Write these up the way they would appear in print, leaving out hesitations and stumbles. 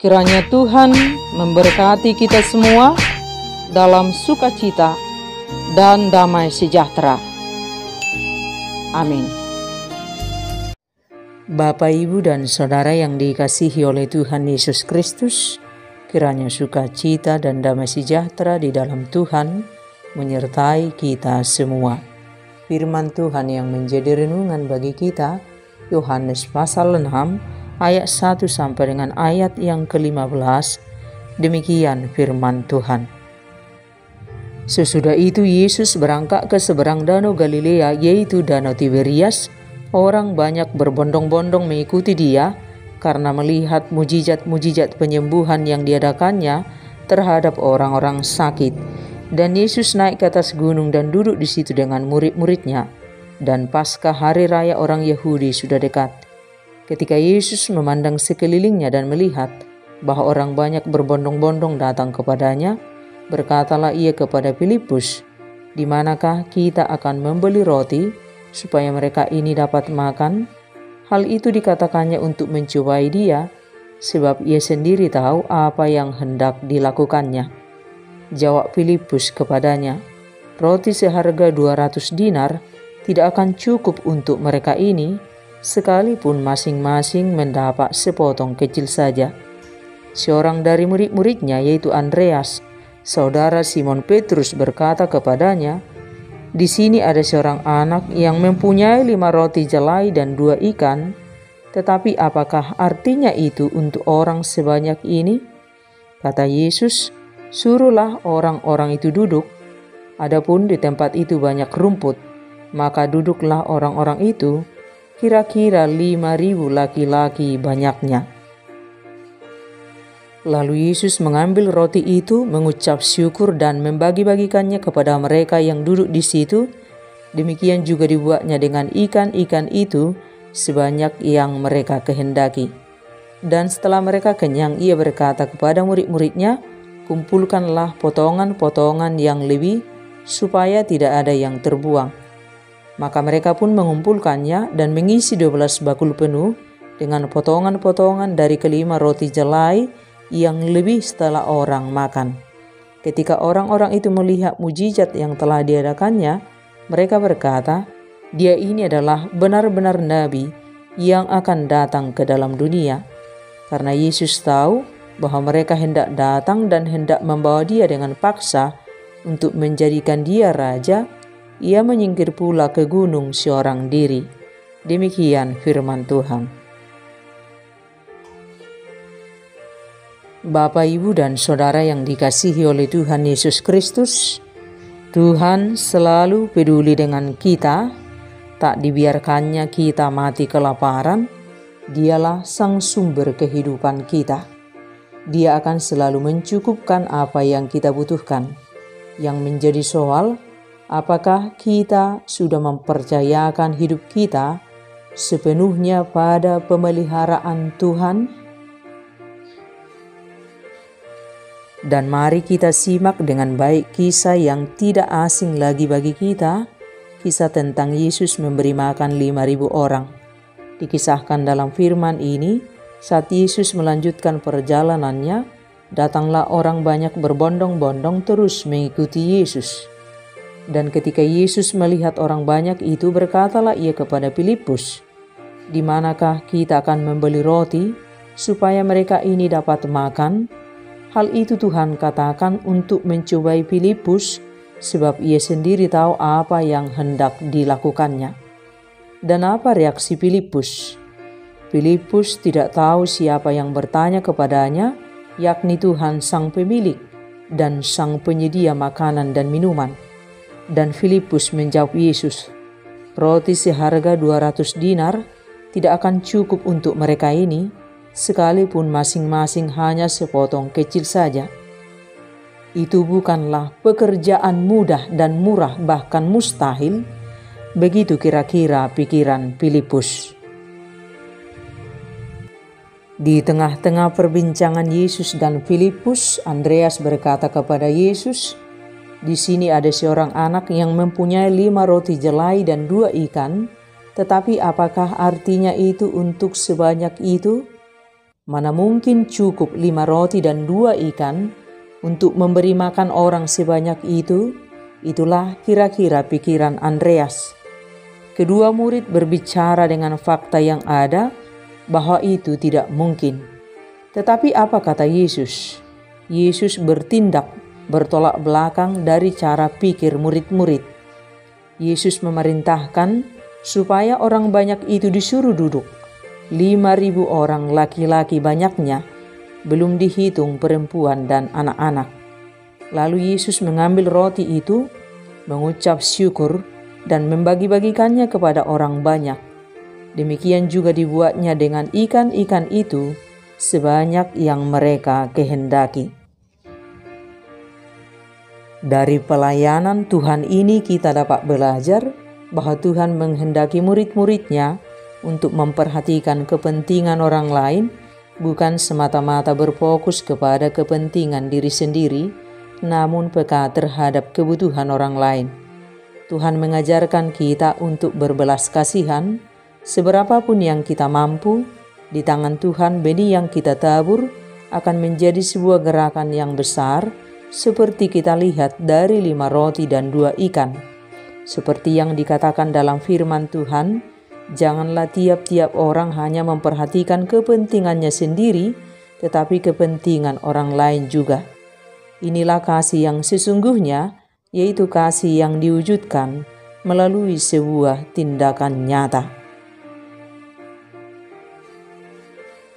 Kiranya Tuhan memberkati kita semua dalam sukacita dan damai sejahtera. Amin. Bapak, Ibu, dan Saudara yang dikasihi oleh Tuhan Yesus Kristus, kiranya sukacita dan damai sejahtera di dalam Tuhan menyertai kita semua. Firman Tuhan yang menjadi renungan bagi kita, Yohanes pasal 6, ayat 1 sampai dengan ayat yang ke-15, demikian firman Tuhan. Sesudah itu Yesus berangkat ke seberang danau Galilea, yaitu danau Tiberias. Orang banyak berbondong-bondong mengikuti dia karena melihat mujizat-mujizat penyembuhan yang diadakannya terhadap orang-orang sakit. Dan Yesus naik ke atas gunung dan duduk di situ dengan murid-muridnya. Dan Paskah hari raya orang Yahudi sudah dekat. Ketika Yesus memandang sekelilingnya dan melihat bahwa orang banyak berbondong-bondong datang kepadanya, berkatalah ia kepada Filipus, "Di manakah kita akan membeli roti supaya mereka ini dapat makan?" Hal itu dikatakannya untuk mencobai dia, sebab ia sendiri tahu apa yang hendak dilakukannya. Jawab Filipus kepadanya, "Roti seharga 200 dinar tidak akan cukup untuk mereka ini, sekalipun masing-masing mendapat sepotong kecil saja." Seorang dari murid-muridnya, yaitu Andreas, saudara Simon Petrus, berkata kepadanya, "Di sini ada seorang anak yang mempunyai 5 roti jelai dan 2 ikan, tetapi apakah artinya itu untuk orang sebanyak ini?" Kata Yesus, "Suruhlah orang-orang itu duduk." Adapun di tempat itu banyak rumput, maka duduklah orang-orang itu, kira-kira 5.000 laki-laki banyaknya. Lalu Yesus mengambil roti itu, mengucap syukur dan membagi-bagikannya kepada mereka yang duduk di situ. Demikian juga dibuatnya dengan ikan-ikan itu sebanyak yang mereka kehendaki. Dan setelah mereka kenyang, ia berkata kepada murid-muridnya, "Kumpulkanlah potongan-potongan yang lebih, supaya tidak ada yang terbuang." Maka mereka pun mengumpulkannya dan mengisi 12 bakul penuh dengan potongan-potongan dari kelima roti jelai yang lebih setelah orang makan. Ketika orang-orang itu melihat mujizat yang telah diadakannya, mereka berkata, "Dia ini adalah benar-benar nabi yang akan datang ke dalam dunia." Karena Yesus tahu bahwa mereka hendak datang dan hendak membawa dia dengan paksa untuk menjadikan dia raja, ia menyingkir pula ke gunung seorang diri. Demikian firman Tuhan. Bapak, Ibu, dan Saudara yang dikasihi oleh Tuhan Yesus Kristus, Tuhan selalu peduli dengan kita, tak dibiarkannya kita mati kelaparan. Dialah sang sumber kehidupan kita. Dia akan selalu mencukupkan apa yang kita butuhkan. Yang menjadi soal, apakah kita sudah mempercayakan hidup kita sepenuhnya pada pemeliharaan Tuhan? Dan mari kita simak dengan baik kisah yang tidak asing lagi bagi kita, kisah tentang Yesus memberi makan 5.000 orang. Dikisahkan dalam firman ini, saat Yesus melanjutkan perjalanannya, datanglah orang banyak berbondong-bondong terus mengikuti Yesus. Dan ketika Yesus melihat orang banyak itu, berkatalah ia kepada Filipus, "Di manakah kita akan membeli roti supaya mereka ini dapat makan?" Hal itu Tuhan katakan untuk mencobai Filipus, sebab ia sendiri tahu apa yang hendak dilakukannya. Dan apa reaksi Filipus? Filipus tidak tahu siapa yang bertanya kepadanya, yakni Tuhan sang pemilik dan sang penyedia makanan dan minuman. Dan Filipus menjawab Yesus, "Roti seharga 200 dinar tidak akan cukup untuk mereka ini, sekalipun masing-masing hanya sepotong kecil saja." Itu bukanlah pekerjaan mudah dan murah, bahkan mustahil. Begitu kira-kira pikiran Filipus. Di tengah-tengah perbincangan Yesus dan Filipus, Andreas berkata kepada Yesus, "Di sini ada seorang anak yang mempunyai 5 roti jelai dan 2 ikan, tetapi apakah artinya itu untuk sebanyak itu?" Mana mungkin cukup 5 roti dan 2 ikan untuk memberi makan orang sebanyak itu? Itulah kira-kira pikiran Andreas. Kedua murid berbicara dengan fakta yang ada bahwa itu tidak mungkin. Tetapi apa kata Yesus? Yesus bertindak bertolak belakang dari cara pikir murid-murid. Yesus memerintahkan supaya orang banyak itu disuruh duduk. 5.000 orang laki-laki banyaknya, belum dihitung perempuan dan anak-anak. Lalu Yesus mengambil roti itu, mengucap syukur, dan membagi-bagikannya kepada orang banyak. Demikian juga dibuatnya dengan ikan-ikan itu, sebanyak yang mereka kehendaki. Dari pelayanan Tuhan ini kita dapat belajar bahwa Tuhan menghendaki murid-muridnya untuk memperhatikan kepentingan orang lain, bukan semata-mata berfokus kepada kepentingan diri sendiri, namun peka terhadap kebutuhan orang lain. Tuhan mengajarkan kita untuk berbelas kasihan, seberapapun yang kita mampu. Di tangan Tuhan benih yang kita tabur akan menjadi sebuah gerakan yang besar, seperti kita lihat dari 5 roti dan 2 ikan. Seperti yang dikatakan dalam firman Tuhan, janganlah tiap-tiap orang hanya memperhatikan kepentingannya sendiri, tetapi kepentingan orang lain juga. Inilah kasih yang sesungguhnya, yaitu kasih yang diwujudkan melalui sebuah tindakan nyata.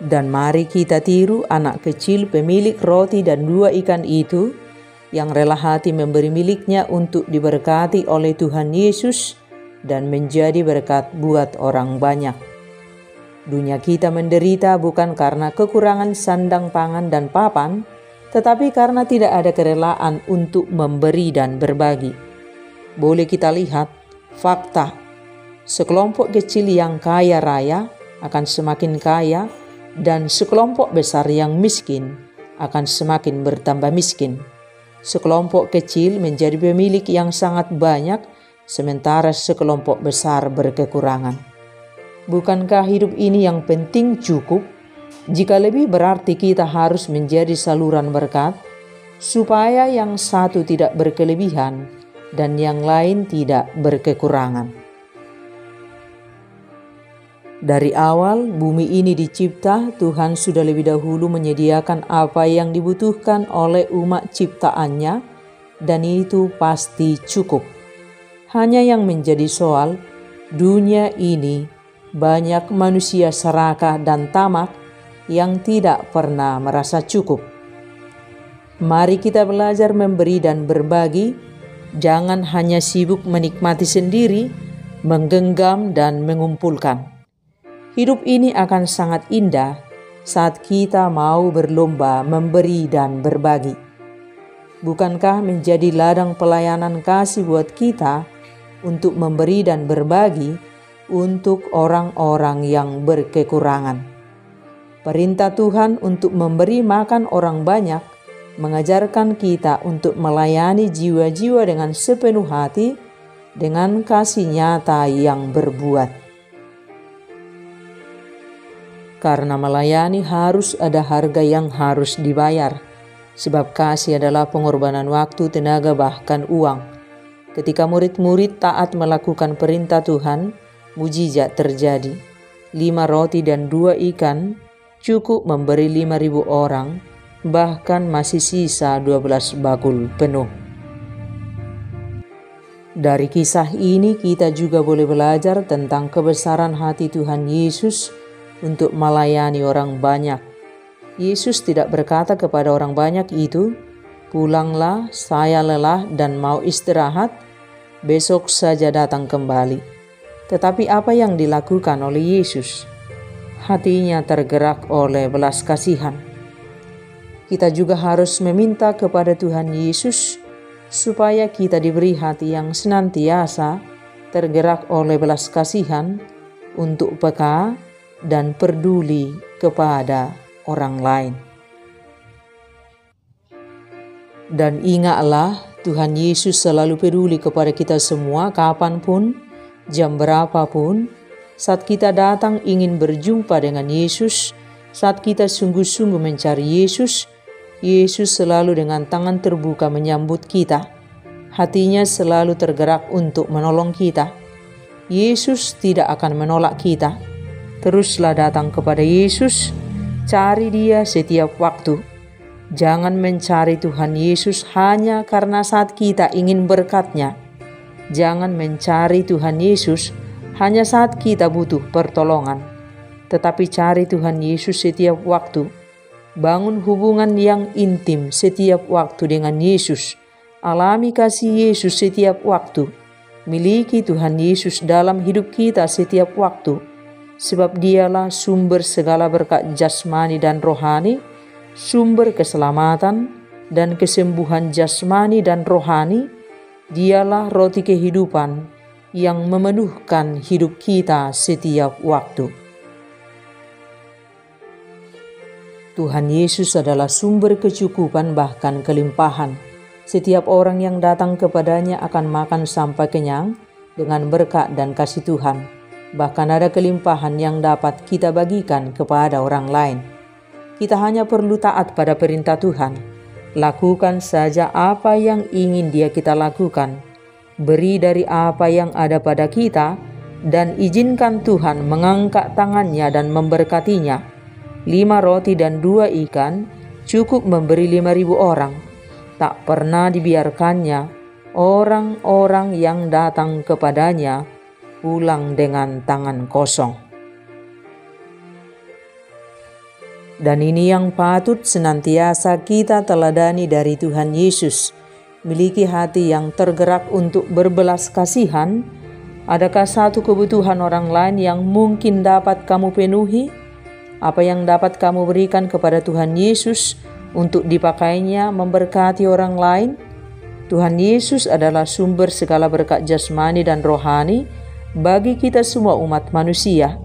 Dan mari kita tiru anak kecil pemilik roti dan 2 ikan itu, yang rela hati memberi miliknya untuk diberkati oleh Tuhan Yesus dan menjadi berkat buat orang banyak. Dunia kita menderita bukan karena kekurangan sandang pangan dan papan, tetapi karena tidak ada kerelaan untuk memberi dan berbagi. Boleh kita lihat fakta, sekelompok kecil yang kaya raya akan semakin kaya, dan sekelompok besar yang miskin akan semakin bertambah miskin. Sekelompok kecil menjadi pemilik yang sangat banyak, sementara sekelompok besar berkekurangan. Bukankah hidup ini yang penting cukup? Jika lebih berarti kita harus menjadi saluran berkat, supaya yang satu tidak berkelebihan dan yang lain tidak berkekurangan. Dari awal bumi ini dicipta, Tuhan sudah lebih dahulu menyediakan apa yang dibutuhkan oleh umat ciptaannya, dan itu pasti cukup. Hanya yang menjadi soal, dunia ini banyak manusia serakah dan tamak yang tidak pernah merasa cukup. Mari kita belajar memberi dan berbagi, jangan hanya sibuk menikmati sendiri, menggenggam dan mengumpulkan. Hidup ini akan sangat indah saat kita mau berlomba memberi dan berbagi. Bukankah menjadi ladang pelayanan kasih buat kita untuk memberi dan berbagi untuk orang-orang yang berkekurangan? Perintah Tuhan untuk memberi makan orang banyak mengajarkan kita untuk melayani jiwa-jiwa dengan sepenuh hati, dengan kasih nyata yang berbuat. Karena melayani harus ada harga yang harus dibayar, sebab kasih adalah pengorbanan waktu, tenaga, bahkan uang. Ketika murid-murid taat melakukan perintah Tuhan, mujizat terjadi. 5 roti dan 2 ikan cukup memberi 5.000 orang, bahkan masih sisa 12 bakul penuh. Dari kisah ini kita juga boleh belajar tentang kebesaran hati Tuhan Yesus untuk melayani orang banyak. Yesus tidak berkata kepada orang banyak itu, "Pulanglah, saya lelah dan mau istirahat, besok saja datang kembali." Tetapi apa yang dilakukan oleh Yesus? Hatinya tergerak oleh belas kasihan. Kita juga harus meminta kepada Tuhan Yesus supaya kita diberi hati yang senantiasa tergerak oleh belas kasihan, untuk peka dan peduli kepada orang lain. Dan ingatlah, Tuhan Yesus selalu peduli kepada kita semua kapanpun, jam berapapun. Saat kita datang ingin berjumpa dengan Yesus, Saat kita sungguh-sungguh mencari Yesus, Yesus selalu dengan tangan terbuka menyambut kita. Hatinya selalu tergerak untuk menolong kita. Yesus tidak akan menolak kita. Teruslah datang kepada Yesus, cari Dia setiap waktu. Jangan mencari Tuhan Yesus hanya karena saat kita ingin berkat-Nya. Jangan mencari Tuhan Yesus hanya saat kita butuh pertolongan. Tetapi cari Tuhan Yesus setiap waktu. Bangun hubungan yang intim setiap waktu dengan Yesus. Alami kasih Yesus setiap waktu. Miliki Tuhan Yesus dalam hidup kita setiap waktu. Sebab Dialah sumber segala berkat jasmani dan rohani, sumber keselamatan dan kesembuhan jasmani dan rohani. Dialah roti kehidupan yang memenuhkan hidup kita setiap waktu. Tuhan Yesus adalah sumber kecukupan bahkan kelimpahan. Setiap orang yang datang kepadanya akan makan sampai kenyang dengan berkat dan kasih Tuhan. Bahkan ada kelimpahan yang dapat kita bagikan kepada orang lain. Kita hanya perlu taat pada perintah Tuhan. Lakukan saja apa yang ingin Dia kita lakukan. Beri dari apa yang ada pada kita dan izinkan Tuhan mengangkat tangannya dan memberkatinya. 5 roti dan 2 ikan cukup memberi 5.000 orang. Tak pernah dibiarkannya orang-orang yang datang kepadanya pulang dengan tangan kosong. Dan ini yang patut senantiasa kita teladani dari Tuhan Yesus. Miliki hati yang tergerak untuk berbelas kasihan. Adakah satu kebutuhan orang lain yang mungkin dapat kamu penuhi? Apa yang dapat kamu berikan kepada Tuhan Yesus untuk dipakainya memberkati orang lain? Tuhan Yesus adalah sumber segala berkat jasmani dan rohani bagi kita semua umat manusia.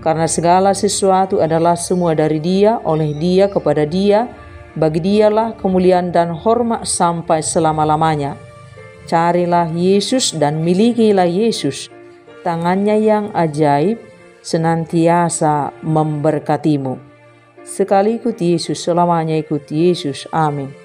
Karena segala sesuatu adalah semua dari Dia, oleh Dia, kepada Dia. Bagi Dialah kemuliaan dan hormat sampai selama-lamanya. Carilah Yesus dan milikilah Yesus. Tangannya yang ajaib senantiasa memberkatimu. Sekali ikut Yesus, selamanya ikut Yesus. Amin.